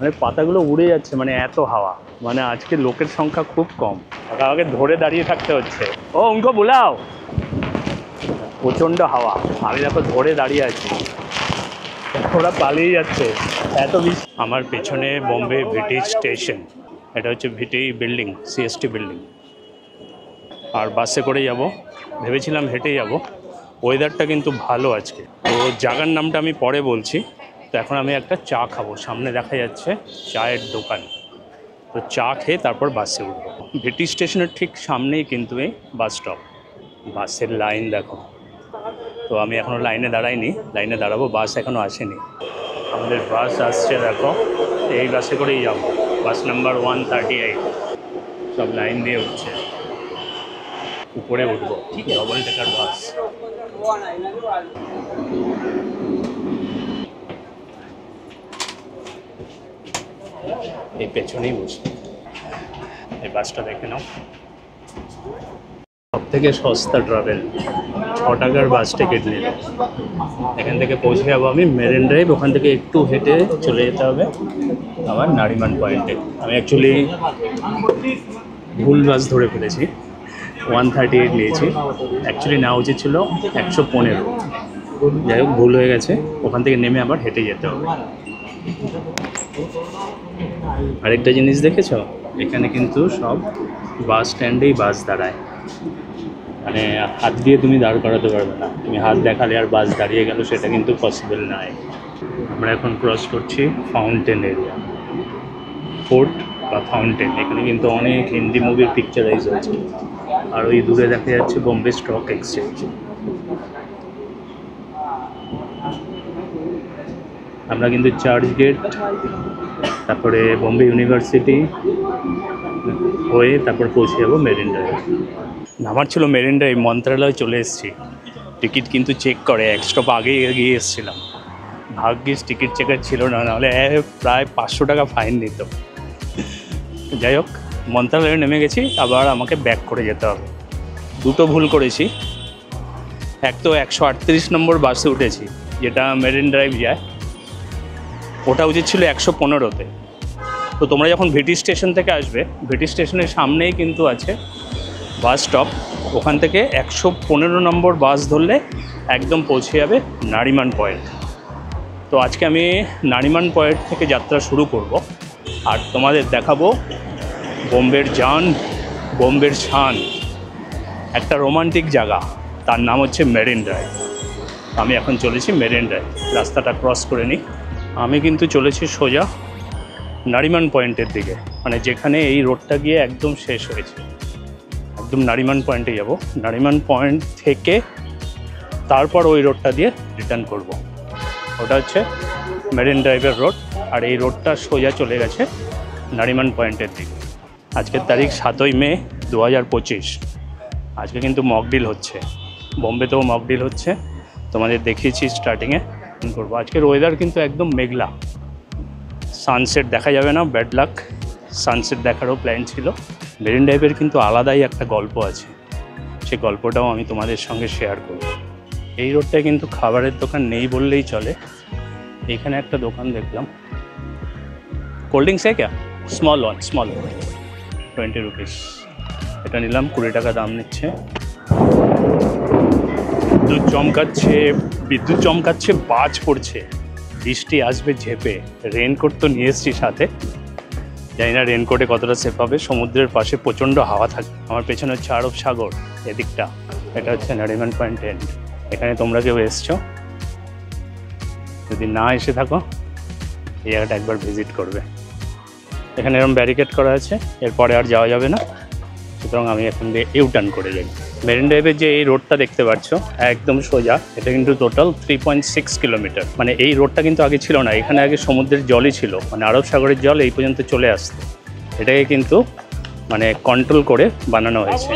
মানে পাতাগুলো উড়ে যাচ্ছে, মানে এত হাওয়া, মানে আজকে লোকের সংখ্যা খুব কম। আমাকে ধরে দাঁড়িয়ে থাকতে হচ্ছে। ও উনকো বুলাও। প্রচণ্ড হাওয়া, আমি দেখো ধরে দাঁড়িয়ে আছি, ওরা পালিয়ে যাচ্ছে এত বেশি। আমার পেছনে বোম্বে ভিটি স্টেশন, এটা হচ্ছে ভিটি বিল্ডিং, সিএসটি বিল্ডিং। আর বাসে করে যাব, ভেবেছিলাম হেঁটে যাব। ওয়েদারটা কিন্তু ভালো আজকে। তো জায়গার নামটা আমি পরে বলছি। তো এখন আমি একটা চা খাবো, সামনে দেখা যাচ্ছে চায়ের দোকান। তো চা খেয়ে তারপর বাসে উঠবো। ভিটি স্টেশনের ঠিক সামনেই কিন্তু এই বাস স্টপ। বাসের লাইন দেখো। তো আমি এখনও লাইনে দাঁড়াইনি, লাইনে দাঁড়াবো, বাস এখনও আসেনি। আমাদের বাস আসছে দেখো, এই বাসে করেই যাবো, বাস নাম্বার 138। সব লাইন দিয়ে উঠছে, উপরে উঠবো, ডবল ডেকার বাস। এই পেছনেই বসে, এই বাসটা দেখে নাও। সব থেকে সস্তা ট্রাভেল, 6 টাকার বাস টিকিট নিল। এখান থেকে পৌঁছে যাবো আমি মেরিন ড্রাইভ, ওখান থেকে একটু হেঁটে চলে যেতে হবে আমার নারিমান পয়েন্টে। আমি অ্যাকচুয়ালি ভুল বাস ধরে ফেলেছি, 138 নিয়েছি। অ্যাকচুয়ালি নেওয়া উচিত ছিল 115। যাই হোক, ভুল হয়ে গেছে। ওখান থেকে নেমে আবার হেঁটে যেতে হবে। আরেকটা জিনিস দেখেছো, এখানে কিন্তু সব বাস স্ট্যান্ডেই বাস দাঁড়ায়, মানে হাত দিয়ে তুমি দাঁড় করাতে পারবে না। তুমি হাত দেখালে আর বাস দাঁড়িয়ে গেল, সেটা কিন্তু পসিবল নয়। আমরা এখন ক্রস করছি ফাউন্টেন এরিয়া, ফোর্ট বা ফাউন্টেন। এখানে কিন্তু অনেক হিন্দি মুভির পিকচারাইজ হয়েছে। আর ওই দূরে দেখা যাচ্ছে বোম্বে স্টক এক্সচেঞ্জ। আমরা কিন্তু চার্চ গেট, তারপরে বোম্বে ইউনিভার্সিটি হয়ে তারপর পৌঁছে যাবো মেরিন ড্রাইভ। নামার ছিল মেরিন ড্রাইভ, মন্ত্রণালয় চলে এসেছি। টিকিট কিন্তু চেক করে, এক স্টপ আগেই এগিয়ে এসেছিলাম। ভাগ্যিস টিকিট চেকার ছিল না, নাহলে প্রায় 500 টাকা ফাইন নিত। যাই হোক, মন্ত্রণালয়ে নেমে গেছি, আবার আমাকে ব্যাক করে যেতে হবে। দুটো ভুল করেছি। এক তো 138 নম্বর বাসে উঠেছি, যেটা মেরিন ড্রাইভ যায়, ওটা উচিত ছিল 115-তে। তো তোমরা যখন ভিটি স্টেশন থেকে আসবে, ভিটি স্টেশনের সামনেই কিন্তু আছে বাস স্টপ। ওখান থেকে 115 নম্বর বাস ধরলে একদম পৌঁছে যাবে নারিমান পয়েন্ট। তো আজকে আমি নারিমান পয়েন্ট থেকে যাত্রা শুরু করব, আর তোমাদের দেখাবো বোম্বের জান, বোম্বের শান, একটা রোমান্টিক জায়গা, তার নাম হচ্ছে মেরিন ড্রাইভ। আমি এখন চলেছি মেরিন ড্রাইভ, রাস্তাটা ক্রস করে নিই। আমি কিন্তু চলেছি সোজা নারিমান পয়েন্টের দিকে, মানে যেখানে এই রোডটা গিয়ে একদম শেষ হয়েছে। একদম নারিমান পয়েন্টে যাব। নারিমান পয়েন্ট থেকে তারপর ওই রোডটা দিয়ে রিটার্ন করব। ওটা হচ্ছে মেরিন ড্রাইভের রোড, আর এই রোডটা সোজা চলে গেছে নারিমান পয়েন্টের দিকে। আজকের তারিখ 7ই মে 2025। আজকে কিন্তু মকডিল হচ্ছে, বোম্বেতেও মকডিল হচ্ছে, তোমাদের দেখিয়েছি স্টার্টিংয়ে করবো। আজকের ওয়েদার কিন্তু একদম মেঘলা, সানসেট দেখা যাবে না, ব্যাড লাক। সানসেট দেখারও প্ল্যান ছিল। মেরিন ড্রাইভের কিন্তু আলাদাই একটা গল্প আছে, সেই গল্পটাও আমি তোমাদের সঙ্গে শেয়ার করব। এই রোডটায় কিন্তু খাবারের দোকান নেই বললেই চলে। এইখানে একটা দোকান দেখলাম, কোল্ড ড্রিঙ্কস है क्या? Small 20 rupees. এটা নিলাম, 20 টাকা দাম নিচ্ছে। বিদ্যুৎ চমকাচ্ছে, বাজ পড়ছে, বৃষ্টি আসবে ঝেপে। রেনকোট তো নিয়ে এসছি সাথে, জানি না রেনকোটে কতটা সেফ হবে। সমুদ্রের পাশে প্রচণ্ড হাওয়া থাকে। আমার পেছনে হচ্ছে আরব সাগর, এদিকটা। এটা হচ্ছে নারিমান পয়েন্ট এন্ড। এখানে তোমরা কেউ এসছো, যদি না এসে থাকো এই জায়গাটা একবার ভিজিট করবে। এখানে এরকম ব্যারিকেড করা আছে, এরপরে আর যাওয়া যাবে না, সুতরাং আমি এখন দিয়ে ইউটার্ন করে যাই। মেরিন ড্রাইভের যে এই রোডটা দেখতে পাচ্ছ একদম সোজা, এটা কিন্তু টোটাল 3.6 কিলোমিটার। মানে এই রোডটা কিন্তু আগে ছিল না, এখানে আগে সমুদ্রের জলই ছিল, মানে আরব সাগরের জল এই পর্যন্ত চলে আসতো। এটাকে কিন্তু মানে কন্ট্রোল করে বানানো হয়েছে।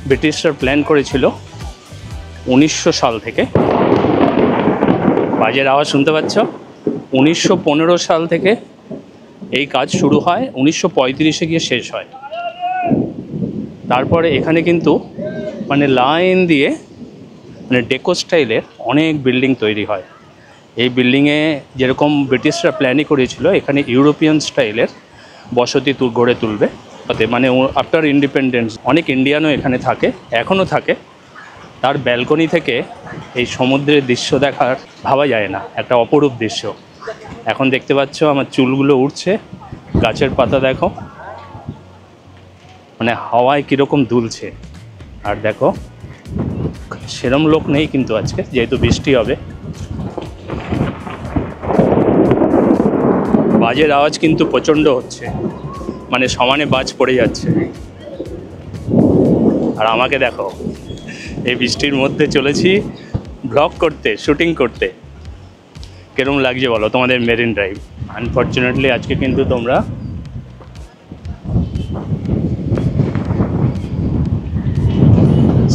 ব্রিটিশরা প্ল্যান করেছিল 1900 সাল থেকে। বাজের আওয়াজ শুনতে পাচ্ছ? 1915 সাল থেকে এই কাজ শুরু হয়, 1935-এ গিয়ে শেষ হয়। তারপরে এখানে কিন্তু মানে লাইন দিয়ে মানে ডেকো স্টাইলের অনেক বিল্ডিং তৈরি হয়। এই বিল্ডিংয়ে যেরকম ব্রিটিশরা প্ল্যানই করেছিল, এখানে ইউরোপিয়ান স্টাইলের বসতি গড়ে তুলবে। মানে আফটার ইন্ডিপেন্ডেন্স অনেক ইন্ডিয়ানও এখানে থাকে, এখনও থাকে। তার ব্যালকনি থেকে এই সমুদ্রের দৃশ্য দেখার ভাবা যায় না, একটা অপরূপ দৃশ্য। এখন দেখতে পাচ্ছ আমার চুলগুলো উঠছে, গাছের পাতা দেখো, মানে হাওয়ায় কীরকম দুলছে। আর দেখো সেরম লোক নেই কিন্তু আজকে, যেহেতু বৃষ্টি হবে। বাজের আওয়াজ কিন্তু প্রচণ্ড হচ্ছে, মানে সমানে বাজ পড়ে যাচ্ছে। আর আমাকে দেখো, এই বৃষ্টির মধ্যে চলেছি ব্লগ করতে, শুটিং করতে। কেরম লাগছে বলো তোমাদের মেরিন ড্রাইভ? আনফর্চুনেটলি আজকে কিন্তু তোমরা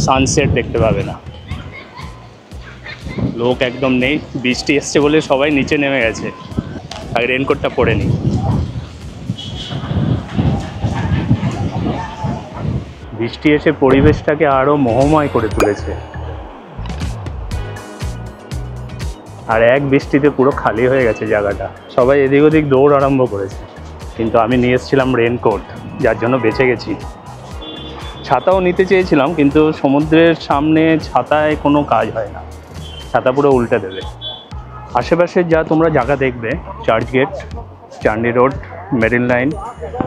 সানসেট দেখতে পাবে না, লোক একদম নেই। বৃষ্টি এসছে বলে সবাই নিচে নেমে গেছে, আর রেনকোটটা পরে নি। বৃষ্টি এসে পরিবেশটাকে আরও মোহময় করে তুলেছে। আর এক বৃষ্টিতে পুরো খালি হয়ে গেছে জায়গাটা, সবাই এদিক ওদিক দৌড় আরম্ভ করেছে। কিন্তু আমি নিয়ে এসেছিলাম রেনকোট, যার জন্য বেঁচে গেছি। ছাতাও নিতে চেয়েছিলাম, কিন্তু সমুদ্রের সামনে ছাতায় কোনো কাজ হয় না, ছাতা পুরো উল্টে দেবে। আশেপাশে যা তোমরা জায়গা দেখবে, চার্চ গেট, চান্ডি Road, Marine Line.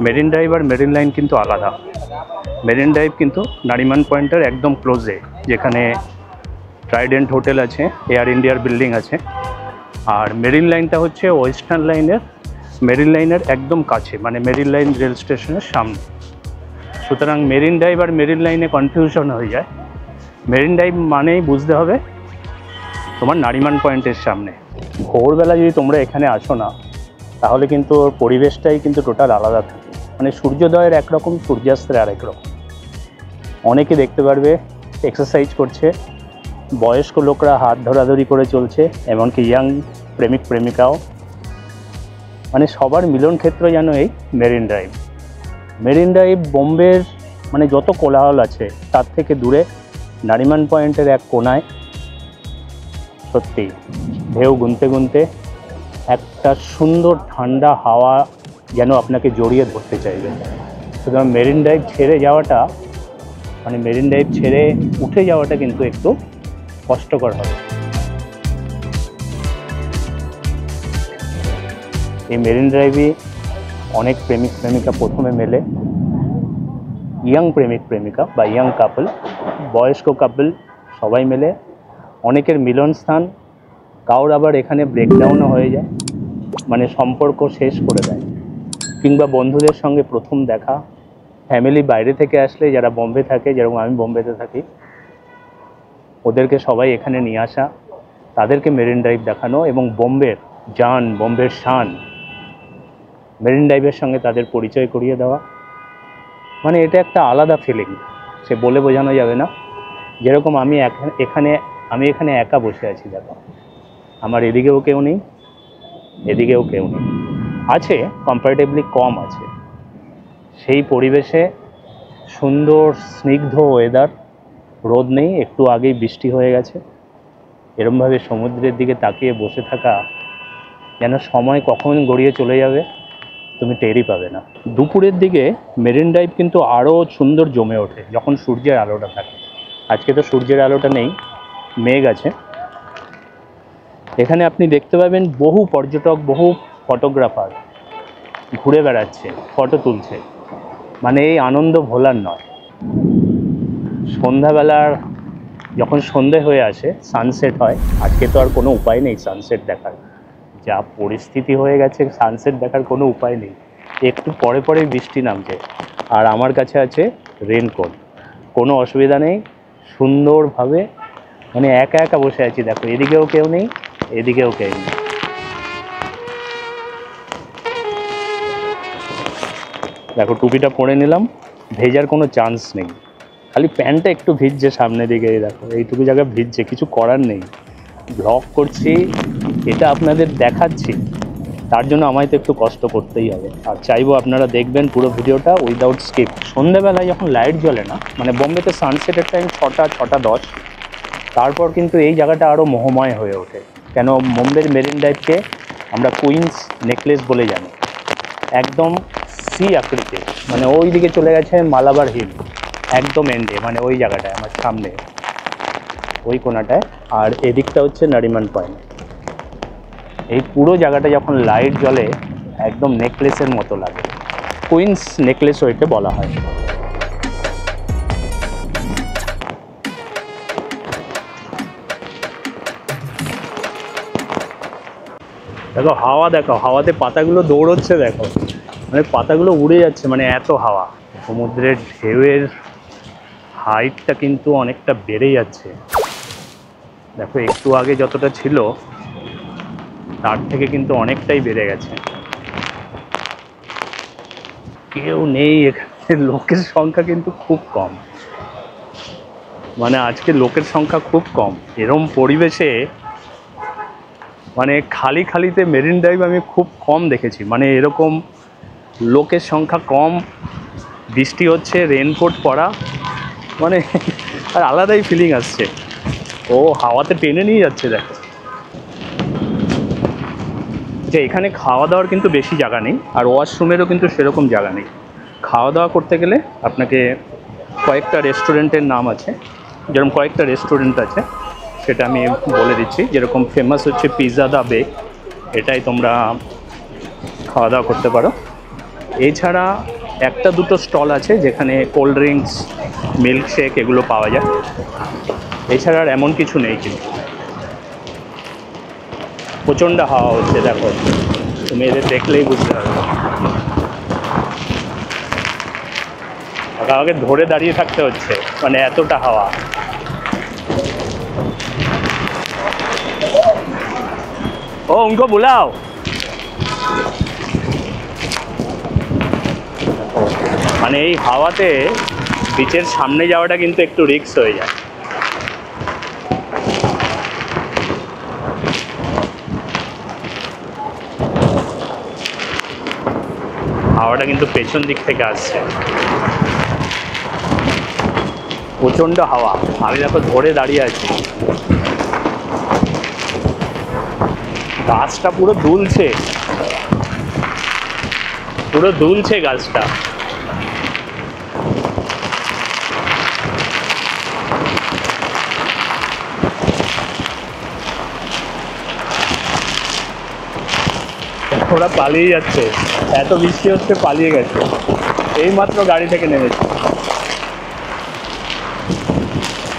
Marine Drive আর মেরিন লাইন কিন্তু আলাদা। মেরিন ড্রাইভ কিন্তু নারিমান পয়েন্টের একদম ক্লোজে, যেখানে ট্রাইডেন্ট হোটেল আছে, এয়ার ইন্ডিয়ার বিল্ডিং আছে। আর মেরিন লাইনটা হচ্ছে ওয়েস্টার্ন লাইনের, মেরিন লাইনের একদম কাছে, মানে মেরিন লাইন রেল স্টেশনের সামনে। সুতরাং মেরিন ড্রাইভ আর মেরিন লাইনে কনফিউশন হয়ে যায়। মেরিন ড্রাইভ মানেই বুঝতে হবে তোমার নারিমান পয়েন্টের সামনে। ভোরবেলা যদি তোমরা এখানে আসো না, তাহলে কিন্তু ওর পরিবেশটাই কিন্তু টোটাল আলাদা থাকে। মানে সূর্যোদয়ের একরকম, সূর্যাস্তের আরেক রকম। অনেকে দেখতে পারবে এক্সারসাইজ করছে, বয়স্ক লোকরা হাত ধরাধরি করে চলছে, এমনকি ইয়াং প্রেমিক প্রেমিকাও। মানে সবার মিলন ক্ষেত্র যেন এই মেরিন ড্রাইভ। মেরিন ড্রাইভ বোম্বের মানে যত কোলাহল আছে তার থেকে দূরে, নারিমান পয়েন্টের এক কোনায়। সত্যি ঢেউ গুনতে গুনতে একটা সুন্দর ঠান্ডা হাওয়া যেন আপনাকে জড়িয়ে ধরতে চাইবে। সুতরাং মেরিন ড্রাইভ ছেড়ে যাওয়াটা, মানে মেরিন ড্রাইভ ছেড়ে উঠে যাওয়াটা কিন্তু একটু কষ্টকর হবে। এই মেরিন ড্রাইভে অনেক প্রেমিক প্রেমিকা প্রথমে মেলে, ইয়াং প্রেমিক প্রেমিকা বা ইয়াং কাপল, বয়স্ক কাপল সবাই মেলে। অনেকের মিলন স্থান, কারোর আবার এখানে ব্রেকডাউনও হয়ে যায়, মানে সম্পর্ক শেষ করে দেয়। কিংবা বন্ধুদের সঙ্গে প্রথম দেখা, ফ্যামিলি বাইরে থেকে আসলে, যারা বোম্বে থাকে, যেরকম আমি বোম্বেতে থাকি, ওদেরকে সবাই এখানে নিয়ে আসা, তাদেরকে মেরিন ড্রাইভ দেখানো এবং বোম্বের জান, বোম্বের শান, মেরিন ড্রাইভের সঙ্গে তাদের পরিচয় করিয়ে দেওয়া। মানে এটা একটা আলাদা ফিলিং, সে বলে বোঝানো যাবে না। যেরকম আমি এখানে একা বসে আছি, দেখো আমার এদিকেও কেউ নেই, এদিকেও কেউ নেই, আছে কম্পারেটিভলি কম আছে। সেই পরিবেশে সুন্দর স্নিগ্ধ ওয়েদার, রোদ নেই, একটু আগেই বৃষ্টি হয়ে গেছে। এরমভাবে সমুদ্রের দিকে তাকিয়ে বসে থাকা, যেন সময় কখন গড়িয়ে চলে যাবে তুমি টেরই পাবে না। দুপুরের দিকে মেরিন ড্রাইভ কিন্তু আরও সুন্দর জমে ওঠে যখন সূর্যের আলোটা থাকে। আজকে তো সূর্যের আলোটা নেই, মেঘ আছে। এখানে আপনি দেখতে পাবেন বহু পর্যটক, বহু ফটোগ্রাফার ঘুরে বেড়াচ্ছে, ফটো তুলছে। মানে এই আনন্দ ভোলার নয়। সন্ধ্যাবেলার যখন সন্ধে হয়ে আসে, সানসেট হয়। আজকে তো আর কোনো উপায় নেই সানসেট দেখার, যা পরিস্থিতি হয়ে গেছে, সানসেট দেখার কোনো উপায় নেই। একটু পরে পরে বৃষ্টি নামছে, আর আমার কাছে আছে রেনকোট, কোনো অসুবিধা নেই। সুন্দরভাবে মানে একা একা বসে আছি, দেখো এদিকেও কেউ নেই, এদিকেও কেউ নেই। দেখো টুপিটা পরে নিলাম, ভেজার কোনো চান্স নেই, খালি প্যান্টটা একটু ভিজছে সামনে দিকে। দেখো এইটুকু জায়গা ভিজছে, কিছু করার নেই। ব্লগ করছি, এটা আপনাদের দেখাচ্ছি, তার জন্য আমায় তো একটু কষ্ট করতেই হবে। আর চাইবো আপনারা দেখবেন পুরো ভিডিওটা উইদাউট স্কিপ। সন্ধ্যেবেলায় যখন লাইট জ্বলে না, মানে বোম্বেতে সানসেটের টাইম 6টা 6টা 10, তারপর কিন্তু এই জায়গাটা আরও মোহময় হয়ে ওঠে। কেন বোম্বের মেরিন ড্রাইভকে আমরা কুইন্স নেকলেস বলে জানি। একদম সি আকৃতির, মানে ওই দিকে চলে গেছে মালাবার হিল, একদম এন্ডে, মানে ওই জায়গাটায় আমার সামনে ওই কোনাটায়, আর এদিকটা হচ্ছে নারিমান পয়েন্ট। এই পুরো জায়গাটা যখন লাইট জ্বলে একদম নেকলেসের মতো লাগে, কুইন্স নেকলেস ওইটা বলা হয়। দেখো হাওয়া, দেখো হাওয়াতে পাতাগুলো দৌড়চ্ছে, দেখো মানে পাতাগুলো উড়ে যাচ্ছে, মানে এত হাওয়া। সমুদ্রের ঢেউয়ের হাইটটা কিন্তু অনেকটা বেড়ে যাচ্ছে। দেখো একটু আগে যতটা ছিল তার থেকে কিন্তু অনেকটাই বেড়ে গেছে। কেউ নেই এখানে, লোকের সংখ্যা কিন্তু খুব কম, মানে আজকে লোকের সংখ্যা খুব কম। এরম পরিবেশে মানে খালি খালিতে মেরিন ড্রাইভ আমি খুব কম দেখেছি, মানে এরকম লোকের সংখ্যা কম, বৃষ্টি হচ্ছে, রেনকোট পরা, মানে আর আলাদাই ফিলিং আসছে। ও হাওয়াতে টেনে নিয়ে যাচ্ছে দেখো। আচ্ছা, এখানে খাওয়া দাওয়ার কিন্তু বেশি জায়গা নেই, আর ওয়াশরুমেরও কিন্তু সেরকম জায়গা নেই। খাওয়া দাওয়া করতে গেলে আপনাকে কয়েকটা রেস্টুরেন্টের নাম আছে, যেরকম কয়েকটা রেস্টুরেন্ট আছে সেটা আমি বলে দিচ্ছি। যেরকম ফেমাস হচ্ছে পিৎজা দা বে, এটাই তোমরা খাওয়া দাওয়া করতে পারো। এছাড়া একটা দুটো স্টল আছে যেখানে কোল্ড ড্রিঙ্কস, মিল্কশেক এগুলো পাওয়া যায়। এছাড়া আর এমন কিছু নেই কিন্তু। প্রচণ্ড হাওয়া হচ্ছে, দেখো তুমি এদের দেখলেই বুঝতে পারবে। আমাকে ধরে দাঁড়িয়ে থাকতে হচ্ছে, মানে এতটা হাওয়া। ও উনকো বুলাও। মানে এই হাওয়াতে বিচের সামনে যাওয়াটা কিন্তু একটু রিস্ক হয়ে যায়। হাওয়াটা কিন্তু পেছন দিক থেকে আসছে, প্রচণ্ড হাওয়া। আমি দেখো ধরে দাঁড়িয়ে আছি, গাছটা পুরো দুলছে, পুরো দুলছে গাছটা। ওরা পালিয়ে যাচ্ছে, এত বৃষ্টি হচ্ছে, পালিয়ে গেছে। এইমাত্র গাড়ি থেকে নেমেছে,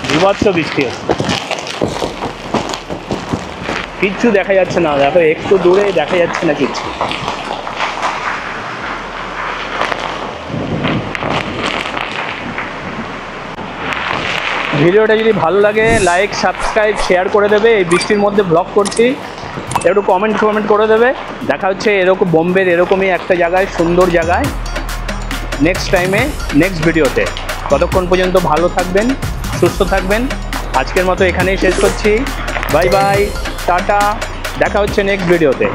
বিভৎস বৃষ্টি হচ্ছে, কিচ্ছু দেখা যাচ্ছে না। দেখো একটু দূরে দেখা যাচ্ছে না কিচ্ছু। ভিডিওটা যদি ভালো লাগে লাইক, সাবস্ক্রাইব, শেয়ার করে দেবে। এই বৃষ্টির মধ্যে ব্লগ করছি, একটু কমেন্ট করে দেবে। দেখা হচ্ছে এরকম বোম্বের এরকমই একটা জায়গায়, সুন্দর জায়গায়, নেক্সট টাইমে, নেক্সট ভিডিওতে। ততক্ষণ পর্যন্ত ভালো থাকবেন, সুস্থ থাকবেন। আজকের মতো এখানেই শেষ করছি। বাই বাই, টাটা, দেখা হচ্ছে নেক্সট ভিডিওতে।